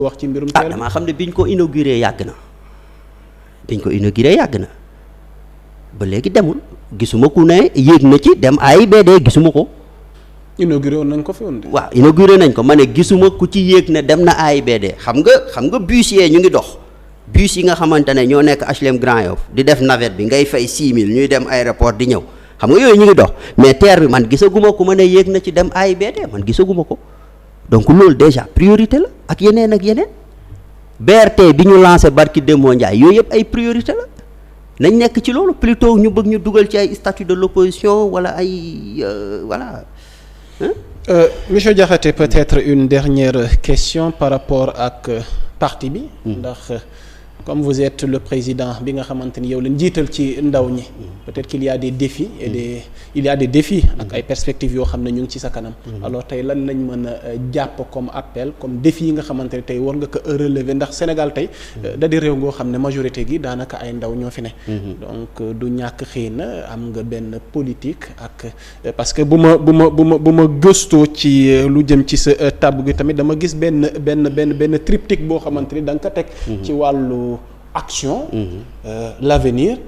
wax ci mbirum teel damaa xam ne biñ ko inauguré yàgg na ba léegi demul gisuma ku ne yéeg na ci dem AIBD gisuma ko. inauguré woon nañ ko fi woon de. waaw inauguré nañ ko ma ne gisuma ku ci yéeg ne dem na AIBD xam nga bus yee ñu ngi dox bus yi nga xamante ne ñoo nekk HLM Grand Yoff di def navette bi ngay fay 6000 ñuy dem aéroport di ñëw xam nga yooyu ñu ngi dox mais TER bi man gisaguma ku ma ne yéeg na ci dem AIBD man gisaguma ko donc loolu déjà priorité la ak yeneen BRT bi ñu lancé barki Demba Ndiaye yooyu yëpp ay priorité la nañ nekk ci loolu plutôt ñu bëgg ñu dugal ci ay statut de l'opposition wala ay voilà. Monsieur Diakhaté, peut-être une dernière question par rapport ak parti bi. ndax comme vous êtes le président bi nga xamante ni yow leen jiital ci ndaw ñi. peut-être qu'il y a des défis et il y a des défis ak ay perspectives yoo xam ne ñu ngi ci sa kanam. alors tey lan lañ mën a jàpp comme appel comme défi yi nga xamante ne tey war nga ko relever ndax Sénégal tey da di réew ngoo xam ne majorité gi daanaka ay ndaw ñoo fi ne. donc du ñàkk xëy na am nga benn politique ak parce que bu ma gëstoo ci lu jëm ci sa tab gi tamit dama gis benn triptyque boo xamante ni da nga ko teg. ci wàllu action. L'avenir.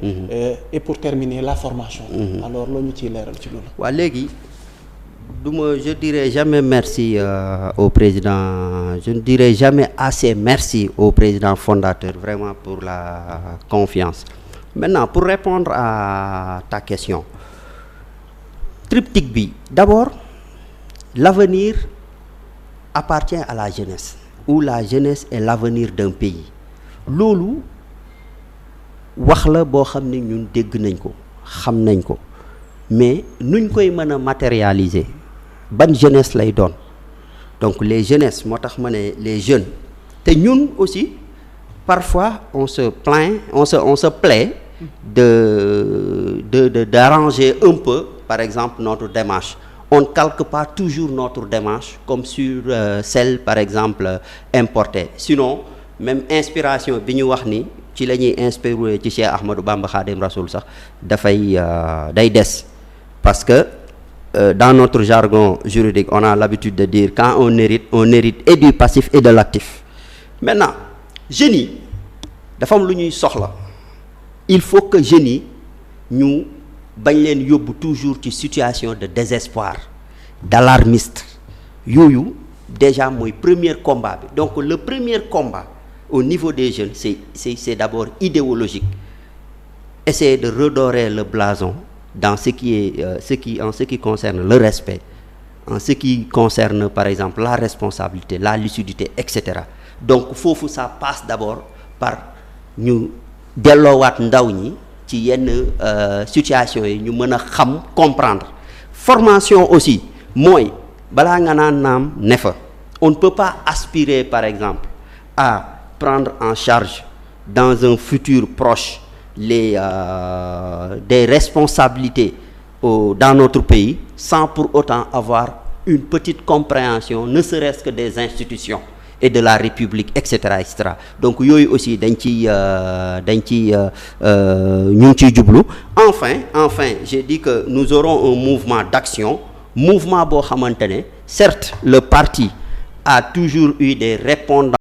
Et pour terminer la formation. alors loo ñu ciy leeral ci loolu. waaw léegi je dirai jamais merci au président je ne dirai jamais assez merci au président fondateur vraiment pour la confiance. Maintenant pour répondre à ta question triptyque bi d'abord l'avenir appartient à la jeunesse ou la jeunesse est l'avenir d'un pays. loolu wax la boo xam ne ñun dégg nañ ko xam nañ ko mais nuñ koy mën a matérialiser ban jeunesse lay doon donc les jeunesses moo tax ma ne les jeunes te ñun aussi parfois on se plaint d'arranger un peu par exemple notre démarche. On ne calque pas toujours notre démarche comme sur celle par exemple importée sinon même inspiration bi ñu wax ni ci la ñuy inspiré ci Cheikh Ahmadou Bamba Khadim Rasoul sax dafay day des parce que dans notre jargon juridique on a l'habitude de dire quand on hérite et du passif et de l'actif. Maintenant jeunes yi dafa am lu ñuy soxla il faut que jeunes yi ñu bañ leen yóbbu toujours ci situation de désespoir d'alarmiste yooyu déjà mooy premier combat bi donc le premier combat au niveau des jeunes c'est d'abord idéologique essayer de redorer le blason dans en ce qui concerne le respect en ce qui concerne par exemple la responsabilité la lucidité etc. donc foofu ça passe d'abord par ñu delloowaat ndaw ñi ci yenn situation yi ñu mën a xam comprendre formation aussi mooy balaa nga naan naam ne fa on ne peut pas aspirer par exemple à prendre en charge dans un futur proche des responsabilités dans notre pays sans pour autant avoir une petite compréhension ne serait-ce que des institutions et de la République etc. donc yooyu aussi dañ ci ñu ngi ciy jublu enfin j'ai dit que nous aurons un mouvement d'action mouvement boo xamante ne certes le parti a toujours eu des répondants